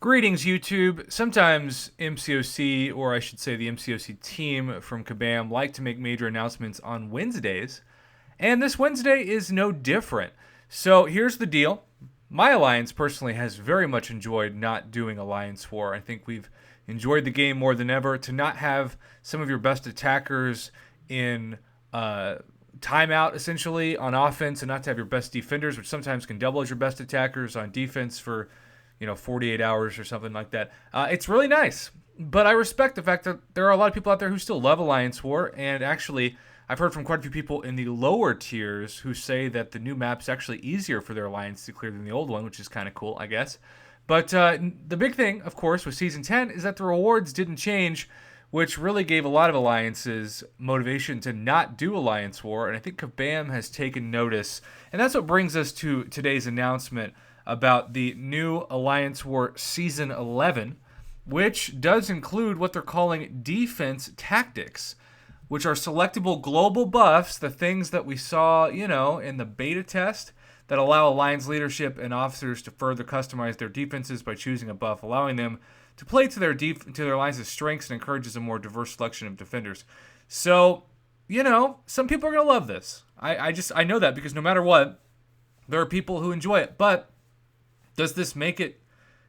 Greetings, YouTube. Sometimes MCOC, or I should say the MCOC team from Kabam, like to make major announcements on Wednesdays, and this Wednesday is no different. So here's the deal. My alliance personally has very much enjoyed not doing Alliance War. I think we've enjoyed the game more than ever. To not have some of your best attackers in timeout, essentially, on offense, and not to have your best defenders, which sometimes can double as your best attackers on defense for 48 hours or something like that. It's really nice. But I respect the fact that there are a lot of people out there who still love Alliance War. And actually, I've heard from quite a few people in the lower tiers who say that the new map's actually easier for their alliance to clear than the old one, which is kind of cool, I guess. But the big thing, of course, with Season 10 is that the rewards didn't change, which really gave a lot of alliances motivation to not do Alliance War. And I think Kabam has taken notice. And that's what brings us to today's announcement about the new Alliance War Season 11, which does include what they're calling defense tactics, which are selectable global buffs, the things that we saw, in the beta test that allow alliance leadership and officers to further customize their defenses by choosing a buff, allowing them to play to their alliance's strengths and encourages a more diverse selection of defenders. So, some people are going to love this. I know that because no matter what, there are people who enjoy it, but does this make it,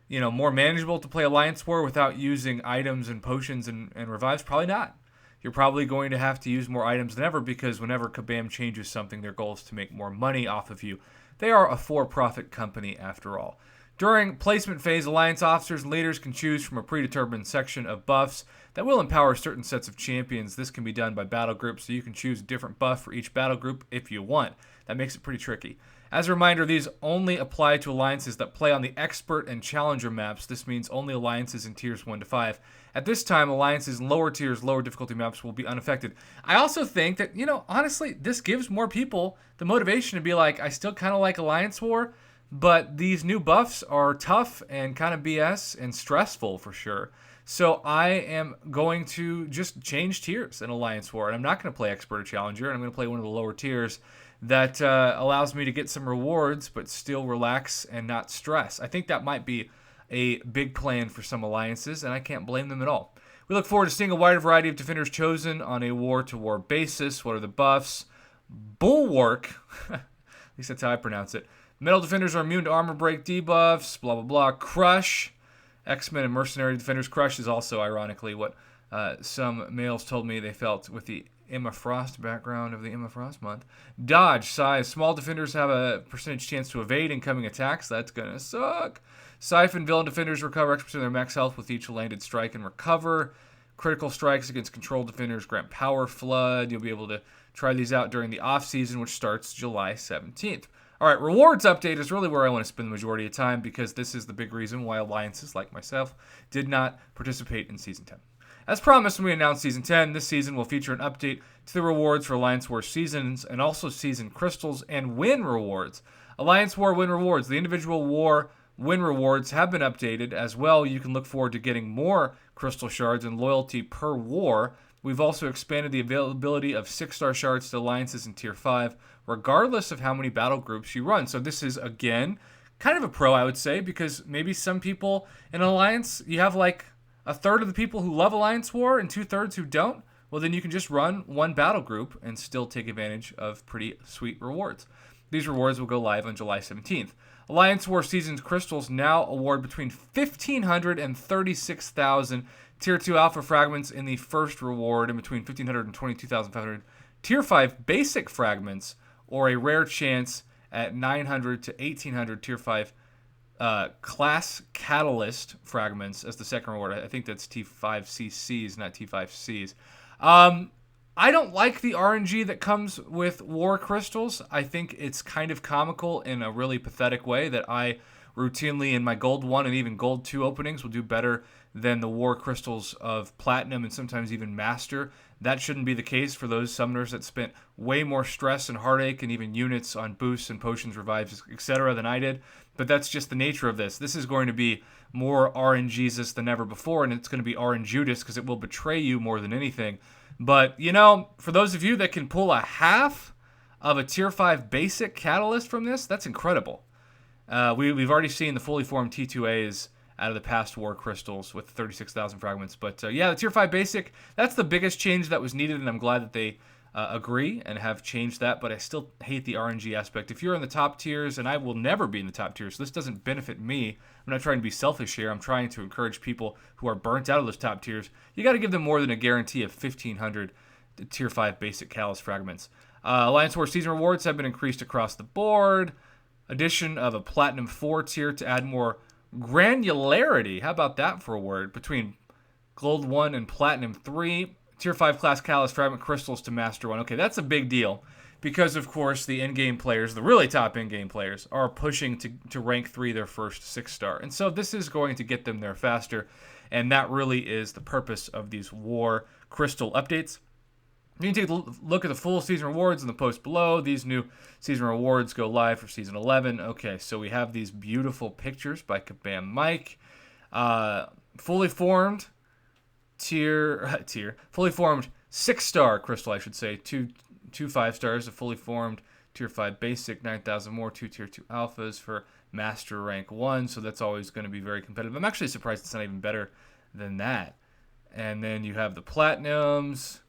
more manageable to play Alliance War without using items and potions and revives? Probably not. You're probably going to have to use more items than ever because whenever Kabam changes something, their goal is to make more money off of you. They are a for-profit company after all. During placement phase, Alliance officers and leaders can choose from a predetermined section of buffs that will empower certain sets of champions. This can be done by battle groups, so you can choose a different buff for each battle group if you want. That makes it pretty tricky. As a reminder, these only apply to alliances that play on the Expert and Challenger maps. This means only alliances in tiers 1 to 5. At this time, alliances in lower tiers, lower difficulty maps will be unaffected. I also think that, honestly, this gives more people the motivation to be like, I still kind of like Alliance War, but these new buffs are tough and kind of BS and stressful for sure. So I am going to just change tiers in Alliance War, and I'm not going to play Expert or Challenger, and I'm going to play one of the lower tiers that allows me to get some rewards but still relax and not stress. I think that might be a big plan for some alliances, and I can't blame them at all. We look forward to seeing a wider variety of defenders chosen on a war-to-war basis. What are the buffs? Bulwark, at least that's how I pronounce it. Metal defenders are immune to armor break debuffs, blah, blah, blah. Crush, X-Men and mercenary defenders. Crush is also, ironically, what some males told me they felt with the Emma Frost background of the Emma Frost month. Dodge, size. Small defenders have a percentage chance to evade incoming attacks. That's going to suck. Siphon, villain defenders recover X% of their max health with each landed strike and recover. Critical strikes against control defenders grant power flood. You'll be able to try these out during the off-season, which starts July 17th. All right, rewards update is really where I want to spend the majority of time because this is the big reason why alliances like myself did not participate in Season 10. As promised when we announced Season 10, this season will feature an update to the rewards for Alliance War seasons and also season crystals and win rewards. Alliance War win rewards. The individual war win rewards have been updated as well. You can look forward to getting more crystal shards and loyalty per war. We've also expanded the availability of 6-star shards to alliances in Tier 5, regardless of how many battle groups you run. So this is, again, kind of a pro, I would say, because maybe some people in Alliance, you have like a third of the people who love Alliance War and 2/3 who don't. Well, then you can just run one battle group and still take advantage of pretty sweet rewards. These rewards will go live on July 17th. Alliance War Seasons Crystals now award between 1,500 and 36,000 Tier 2 Alpha Fragments in the first reward and between 1,500 and 22,500 Tier 5 Basic Fragments, or a rare chance at 900 to 1,800 Tier 5 Class Catalyst Fragments as the second reward. I think that's T5CCs, not T5Cs. I don't like the RNG that comes with War Crystals. I think it's kind of comical in a really pathetic way that I routinely in my Gold 1 and even Gold 2 openings will do better than the War Crystals of Platinum and sometimes even Master. That shouldn't be the case for those summoners that spent way more stress and heartache and even units on boosts and potions, revives, etc. than I did. But that's just the nature of this. This is going to be more RNGesus than ever before, and it's going to be RNGudas because it will betray you more than anything. But, for those of you that can pull a half of a Tier 5 Basic Catalyst from this, that's incredible. We've already seen the fully formed T2As out of the past war crystals with 36,000 fragments. But yeah, the tier 5 basic, that's the biggest change that was needed, and I'm glad that they agree and have changed that, but I still hate the RNG aspect. If you're in the top tiers, and I will never be in the top tiers, so this doesn't benefit me. I'm not trying to be selfish here. I'm trying to encourage people who are burnt out of those top tiers. You got to give them more than a guarantee of 1,500 tier 5 basic Kalos fragments. Alliance War season rewards have been increased across the board. Addition of a Platinum 4 tier to add more granularity. How about that for a word? Between Gold 1 and Platinum 3. Tier 5 class Kalos fragment crystals to Master 1. Okay, that's a big deal because, of course, the in-game players, the really top in-game players, are pushing to rank 3 their first 6-star. And so this is going to get them there faster, and that really is the purpose of these War Crystal updates. You can take a look at the full season rewards in the post below. These new season rewards go live for season 11. Okay, so we have these beautiful pictures by Kabam Mike. Fully formed fully formed 6-star crystal, I should say. Two 5-stars, a fully formed tier 5 basic, 9,000 more, 2 tier 2 alphas for master rank 1. So that's always going to be very competitive. I'm actually surprised it's not even better than that. And then you have the platinums.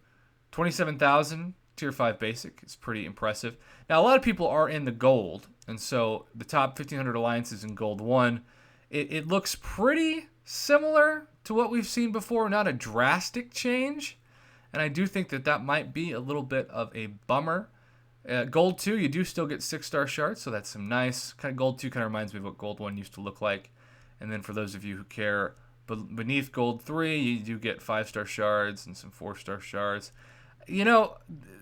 27,000 tier 5 basic is pretty impressive. Now, a lot of people are in the gold, and so the top 1,500 alliances in gold 1, it looks pretty similar to what we've seen before, not a drastic change, and I do think that might be a little bit of a bummer. Gold 2, you do still get 6-star shards, so that's some nice, kind of gold 2 kind of reminds me of what gold 1 used to look like. And then for those of you who care, beneath gold 3, you do get 5-star shards and some 4-star shards. You know,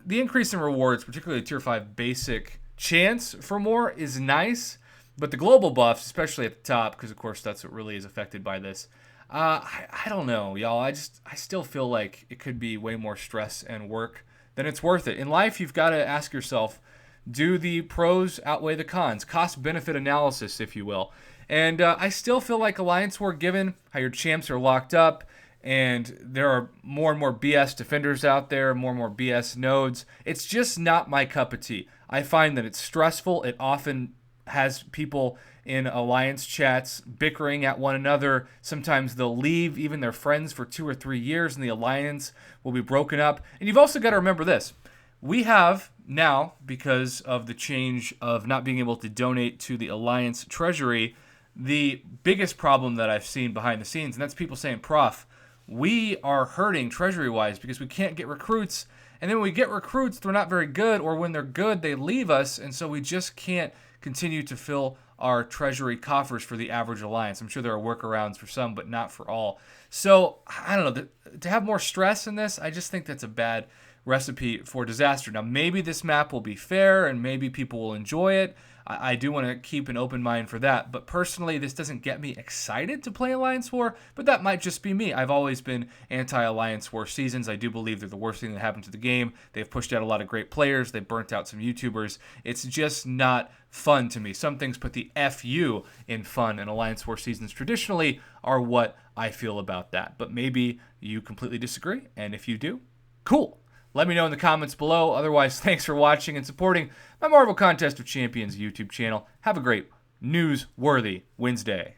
the increase in rewards, particularly tier 5 basic chance for more, is nice, but the global buffs, especially at the top, because of course that's what really is affected by this, I don't know, y'all. I still feel like it could be way more stress and work than it's worth it. In life, you've got to ask yourself, do the pros outweigh the cons? Cost-benefit analysis, if you will. And I still feel like Alliance War, given how your champs are locked up, and there are more and more BS defenders out there, more and more BS nodes. It's just not my cup of tea. I find that it's stressful. It often has people in alliance chats bickering at one another. Sometimes they'll leave even their friends for 2 or 3 years, and the alliance will be broken up. And you've also got to remember this. We have now, because of the change of not being able to donate to the alliance treasury, the biggest problem that I've seen behind the scenes, and that's people saying, Prof, we are hurting treasury-wise because we can't get recruits. And then when we get recruits, they're not very good, or when they're good, they leave us. And so we just can't continue to fill our treasury coffers for the average alliance. I'm sure there are workarounds for some, but not for all. So, I don't know. To have more stress in this, I just think that's a bad recipe for disaster. Now, maybe this map will be fair, and maybe people will enjoy it. I do want to keep an open mind for that, but personally, this doesn't get me excited to play Alliance War, but that might just be me. I've always been anti-Alliance War seasons. I do believe they're the worst thing that happened to the game. They've pushed out a lot of great players. They've burnt out some YouTubers. It's just not fun to me. Some things put the FU in fun, and Alliance War seasons traditionally are what I feel about that. But maybe you completely disagree, and if you do, cool. Let me know in the comments below. Otherwise, thanks for watching and supporting my Marvel Contest of Champions YouTube channel. Have a great, newsworthy Wednesday.